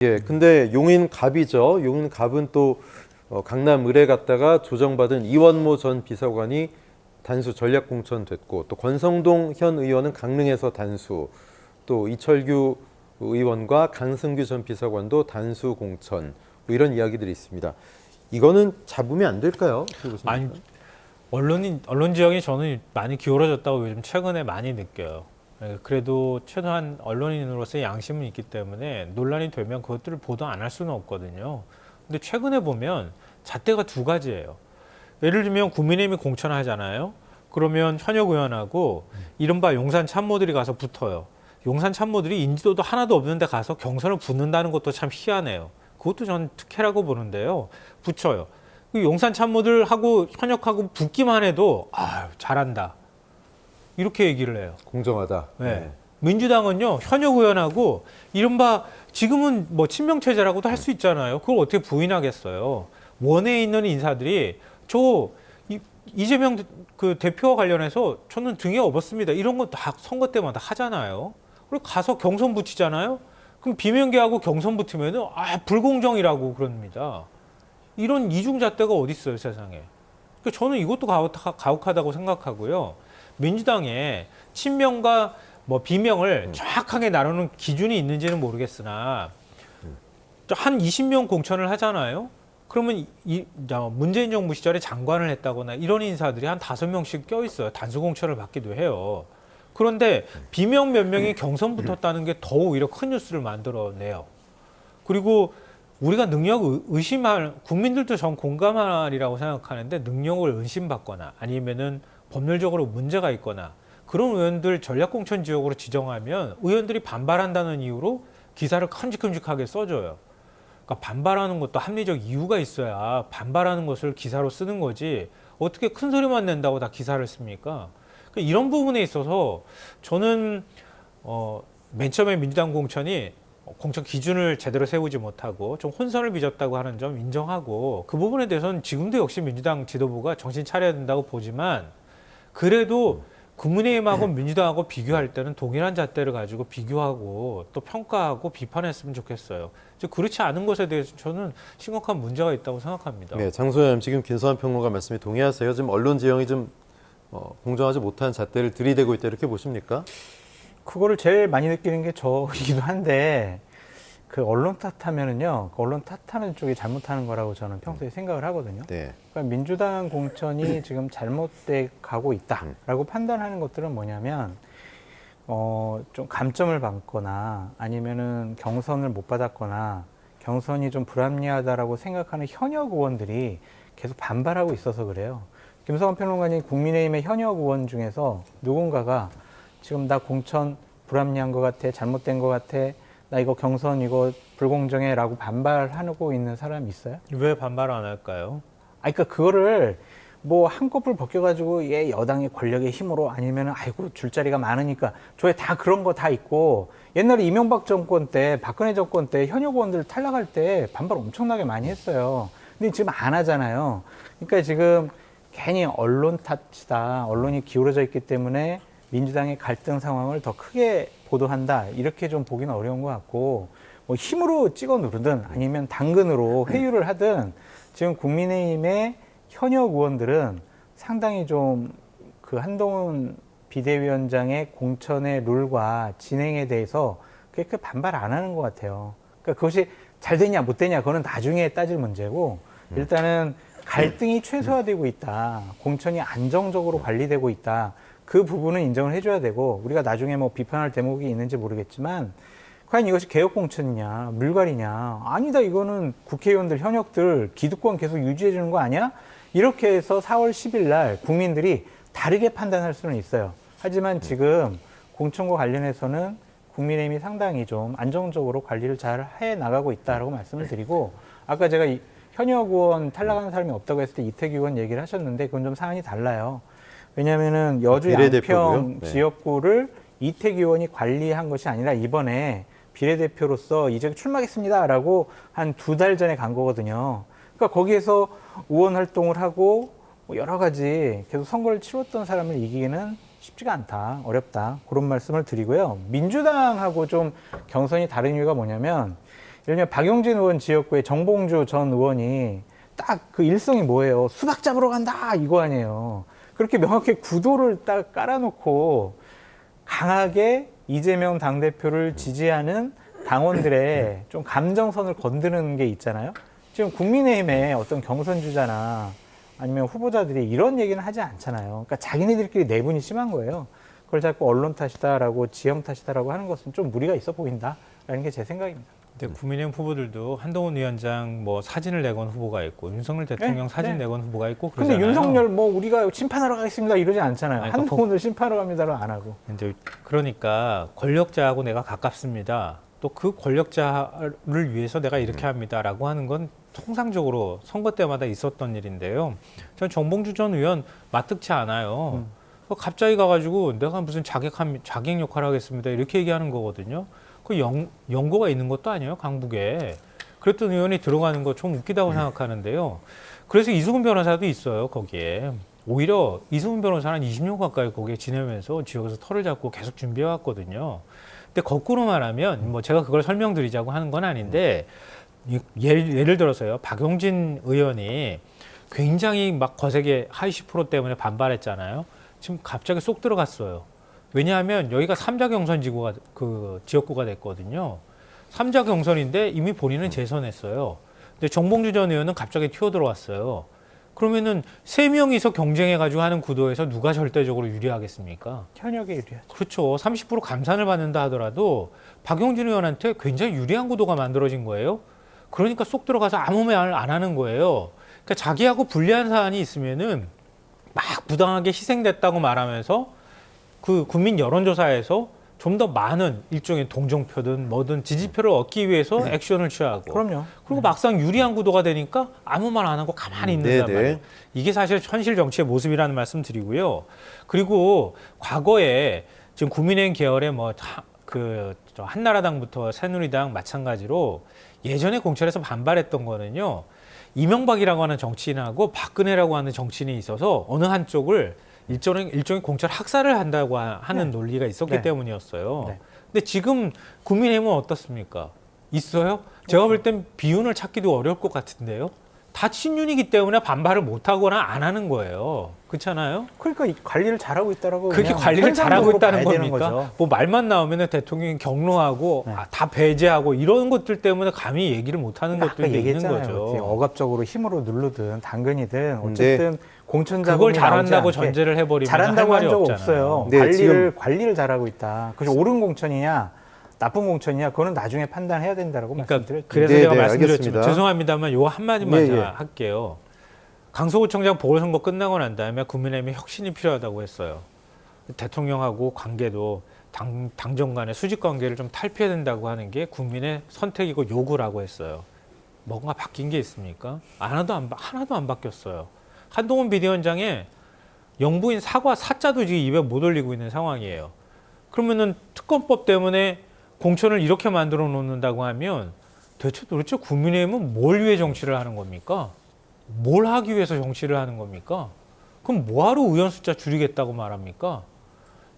예, 근데 용인갑이죠. 용인갑은 또 강남 을에 갔다가 조정받은 이원모 전 비서관이 단수 전략공천 됐고, 또 권성동 현 의원은 강릉에서 단수, 또 이철규 의원과 강승규 전 비서관도 단수 공천, 뭐 이런 이야기들이 있습니다. 이거는 잡으면 안 될까요? 아니, 언론 지형이 저는 많이 기울어졌다고 요즘 최근에 많이 느껴요. 그래도 최소한 언론인으로서의 양심은 있기 때문에 논란이 되면 그것들을 보도 안 할 수는 없거든요. 근데 최근에 보면 잣대가 두 가지예요. 예를 들면 국민의힘이 공천을 하잖아요. 그러면 현역 의원하고 이른바 용산 참모들이 가서 붙어요. 용산 참모들이 인지도도 하나도 없는데 가서 경선을 붙는다는 것도 참 희한해요. 그것도 저는 특혜라고 보는데요. 붙여요. 그 용산 참모들하고 현역하고 붙기만 해도 아유 잘한다. 이렇게 얘기를 해요. 공정하다. 네. 민주당은요, 현역 의원하고 이른바 지금은 뭐 친명체제라고도 할 수 있잖아요. 그걸 어떻게 부인하겠어요. 원외에 있는 인사들이 이재명 그 대표와 관련해서 저는 등에 업었습니다. 이런 거 다 선거 때마다 하잖아요. 그리고 가서 경선 붙이잖아요. 그럼 비명계하고 경선 붙으면은 불공정이라고 그럽니다. 이런 이중잣대가 어디 있어요, 세상에. 그러니까 저는 이것도 가혹하다고 생각하고요. 민주당에 친명과 뭐 비명을 정확하게 나누는 기준이 있는지는 모르겠으나 한 20명 공천을 하잖아요. 그러면 문재인 정부 시절에 장관을 했다거나 이런 인사들이 한 5명씩 껴있어요. 단수 공천을 받기도 해요. 그런데 비명 몇 명이 경선 붙었다는 게 더 오히려 큰 뉴스를 만들어내요. 그리고 우리가 능력 의심할, 국민들도 전 공감하리라고 생각하는데 능력을 의심받거나 아니면은 법률적으로 문제가 있거나 그런 의원들 전략공천 지역으로 지정하면 의원들이 반발한다는 이유로 기사를 큼직큼직하게 써줘요. 그러니까 반발하는 것도 합리적 이유가 있어야 반발하는 것을 기사로 쓰는 거지 어떻게 큰 소리만 낸다고 다 기사를 씁니까? 그러니까 이런 부분에 있어서 저는 맨 처음에 민주당 공천 기준을 제대로 세우지 못하고 좀 혼선을 빚었다고 하는 점 인정하고 그 부분에 대해서는 지금도 역시 민주당 지도부가 정신 차려야 된다고 보지만 그래도 국민의힘하고 민주당하고 비교할 때는 동일한 잣대를 가지고 비교하고 또 평가하고 비판했으면 좋겠어요. 그렇지 않은 것에 대해서 저는 심각한 문제가 있다고 생각합니다. 네, 장소연 지금 김서환 평론가 말씀에 동의하세요? 지금 언론 지형이 좀 공정하지 못한 잣대를 들이대고 있다 이렇게 보십니까? 그거를 제일 많이 느끼는 게 저이기도 한데 그 언론 탓하면은요, 언론 탓하는 쪽이 잘못하는 거라고 저는 평소에 생각을 하거든요. 네. 그러니까 민주당 공천이 지금 잘못돼 가고 있다라고 판단하는 것들은 뭐냐면 좀 감점을 받거나 아니면은 경선을 못 받았거나 경선이 좀 불합리하다라고 생각하는 현역 의원들이 계속 반발하고 있어서 그래요. 김성환 평론가님 국민의힘의 현역 의원 중에서 누군가가 지금 나 공천 불합리한 것 같아, 잘못된 것 같아, 나 이거 경선 이거 불공정해라고 반발하고 있는 사람이 있어요? 왜 반발 안 할까요? 그러니까 그거를 뭐 한꺼풀 벗겨가지고 얘 여당의 권력의 힘으로 아니면은 아이고 줄자리가 많으니까 저에 다 그런 거 다 있고 옛날에 이명박 정권 때 박근혜 정권 때 현역 의원들 탈락할 때 반발 엄청나게 많이 했어요. 근데 지금 안 하잖아요. 그러니까 지금 괜히 언론 탓이다. 언론이 기울어져 있기 때문에 민주당의 갈등 상황을 더 크게 보도한다. 이렇게 좀 보기는 어려운 것 같고 뭐 힘으로 찍어 누르든 아니면 당근으로 회유를 하든 지금 국민의힘의 현역 의원들은 상당히 좀 그 한동훈 비대위원장의 공천의 룰과 진행에 대해서 그렇게 반발 안 하는 것 같아요. 그러니까 그것이 잘 되냐 못 되냐 그거는 나중에 따질 문제고 일단은 갈등이 최소화되고 있다. 공천이 안정적으로 관리되고 있다. 그 부분은 인정을 해줘야 되고 우리가 나중에 뭐 비판할 대목이 있는지 모르겠지만 과연 이것이 개혁 공천이냐 물갈이냐 아니다 이거는 국회의원들 현역들 기득권 계속 유지해 주는 거 아니야? 이렇게 해서 4월 10일 날 국민들이 다르게 판단할 수는 있어요. 하지만 지금 공천과 관련해서는 국민의힘이 상당히 좀 안정적으로 관리를 잘 해 나가고 있다라고 말씀을 드리고 아까 제가 현역 의원 탈락하는 사람이 없다고 했을 때 이태규 의원 얘기를 하셨는데 그건 좀 사안이 달라요. 왜냐하면은 여주 양평 지역구를 이태규 의원이 관리한 것이 아니라 이번에 비례대표로서 이제 출마하겠습니다라고 한 2달 전에 간 거거든요. 그러니까 거기에서 의원 활동을 하고 여러 가지 계속 선거를 치렀던 사람을 이기기는 쉽지가 않다, 어렵다 그런 말씀을 드리고요. 민주당하고 좀 경선이 다른 이유가 뭐냐면 예를 들면 박용진 의원 지역구에 정봉주 전 의원이 딱 그 일성이 뭐예요? 수박 잡으러 간다 이거 아니에요. 그렇게 명확히 구도를 딱 깔아놓고 강하게 이재명 당대표를 지지하는 당원들의 좀 감정선을 건드는 게 있잖아요. 지금 국민의힘의 어떤 경선 주자나 아니면 후보자들이 이런 얘기는 하지 않잖아요. 그러니까 자기네들끼리 내분이 심한 거예요. 그걸 자꾸 언론 탓이다라고 지형 탓이다라고 하는 것은 좀 무리가 있어 보인다라는 게 제 생각입니다. 근데 국민의힘 후보들도 한동훈 위원장 뭐 사진을 내건 후보가 있고 윤석열 대통령 네, 사진 네. 내건 후보가 있고 근데 그러잖아요. 윤석열 뭐 우리가 심판하러 가겠습니다 이러지 않잖아요. 아니, 한동훈을 심판하러 갑니다를 안 하고. 이제 그러니까 권력자하고 내가 가깝습니다. 또 그 권력자를 위해서 내가 이렇게 합니다라고 하는 건 통상적으로 선거 때마다 있었던 일인데요. 전 정봉주 전 의원 마뜩치 않아요. 갑자기 가가지고 내가 무슨 자객 역할을 하겠습니다 이렇게 얘기하는 거거든요. 그 연고가 있는 것도 아니에요, 강북에. 그랬던 의원이 들어가는 거 좀 웃기다고 생각하는데요. 그래서 이수근 변호사도 있어요, 거기에. 오히려 이수근 변호사는 20년 가까이 거기에 지내면서 지역에서 털을 잡고 계속 준비해 왔거든요. 근데 거꾸로 말하면 뭐 제가 그걸 설명드리자고 하는 건 아닌데 예를 들어서요. 박용진 의원이 굉장히 막 거세게 하이시 프로 때문에 반발했잖아요. 지금 갑자기 쏙 들어갔어요. 왜냐하면 여기가 3자 경선 지역구가 됐거든요. 3자 경선인데 이미 본인은 재선했어요. 근데 정봉주 전 의원은 갑자기 튀어들어왔어요. 그러면은 3명이서 경쟁해가지고 하는 구도에서 누가 절대적으로 유리하겠습니까? 현역에 유리하죠. 그렇죠. 30% 감산을 받는다 하더라도 박용진 의원한테 굉장히 유리한 구도가 만들어진 거예요. 그러니까 쏙 들어가서 아무 말 안 하는 거예요. 그러니까 자기하고 불리한 사안이 있으면은 막 부당하게 희생됐다고 말하면서 그 국민 여론조사에서 좀 더 많은 일종의 동정표든 뭐든 지지표를 얻기 위해서 액션을 취하고 그럼요. 그리고 막상 유리한 구도가 되니까 아무 말 안 하고 가만히 있는단 네네. 말이에요. 이게 사실 현실 정치의 모습이라는 말씀 드리고요. 그리고 과거에 지금 국민의힘 계열의 저 한나라당부터 새누리당 마찬가지로 예전에 공천에서 반발했던 거는요. 이명박이라고 하는 정치인하고 박근혜라고 하는 정치인이 있어서 어느 한쪽을 일종의 공천 학살을 한다고 하는 논리가 있었기 네. 때문이었어요. 네. 근데 지금 국민의힘은 어떻습니까? 있어요? 제가 볼 땐 비윤을 찾기도 어려울 것 같은데요. 다 친윤이기 때문에 반발을 못하거나 안 하는 거예요. 그렇잖아요? 그러니까 이 관리를 잘하고 있다라고. 그렇게 그냥 관리를 잘하고 현상적으로 있다는 봐야 되는 겁니까? 거죠. 뭐 말만 나오면 대통령이 경로하고 네. 다 배제하고 이런 것들 때문에 감히 얘기를 못하는 아까 것들도 있는 얘기했잖아요. 거죠. 억압적으로 힘으로 누르든 당근이든 어쨌든 공천 그걸 자금이 잘한다고 나오지 않게 전제를 해버리면 잘한다고 할 한 말이 적 없잖아요. 없어요. 네, 관리를 잘하고 있다. 그래서 옳은 공천이냐 나쁜 공천이냐 그거는 나중에 판단해야 된다라고 그러니까 말씀드렸죠. 그래서 네, 제가 네, 말씀드렸지만 알겠습니다. 죄송합니다만 요거 한마디만 예, 제가 예. 할게요. 강서구청장 보궐선거 끝나고 난 다음에 국민의힘이 혁신이 필요하다고 했어요. 대통령하고 관계도 당정 간의 수직 관계를 좀 탈피해야 된다고 하는 게 국민의 선택이고 요구라고 했어요. 뭔가 바뀐 게 있습니까? 하나도 안 바뀌었어요. 한동훈 비대위원장의 영부인 사자도 지금 입에 못 올리고 있는 상황이에요. 그러면은 특검법 때문에 공천을 이렇게 만들어 놓는다고 하면 도대체 국민의힘은 뭘 위해 정치를 하는 겁니까? 뭘 하기 위해서 정치를 하는 겁니까? 그럼 뭐하러 의원 숫자 줄이겠다고 말합니까?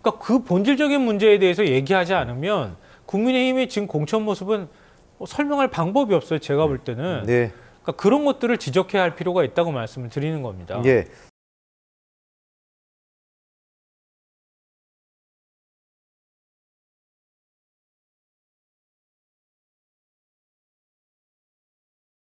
그러니까 그 본질적인 문제에 대해서 얘기하지 않으면 국민의힘의 지금 공천 모습은 설명할 방법이 없어요. 제가 볼 때는. 네. 그러니까 그런 것들을 지적해야 할 필요가 있다고 말씀을 드리는 겁니다. 예.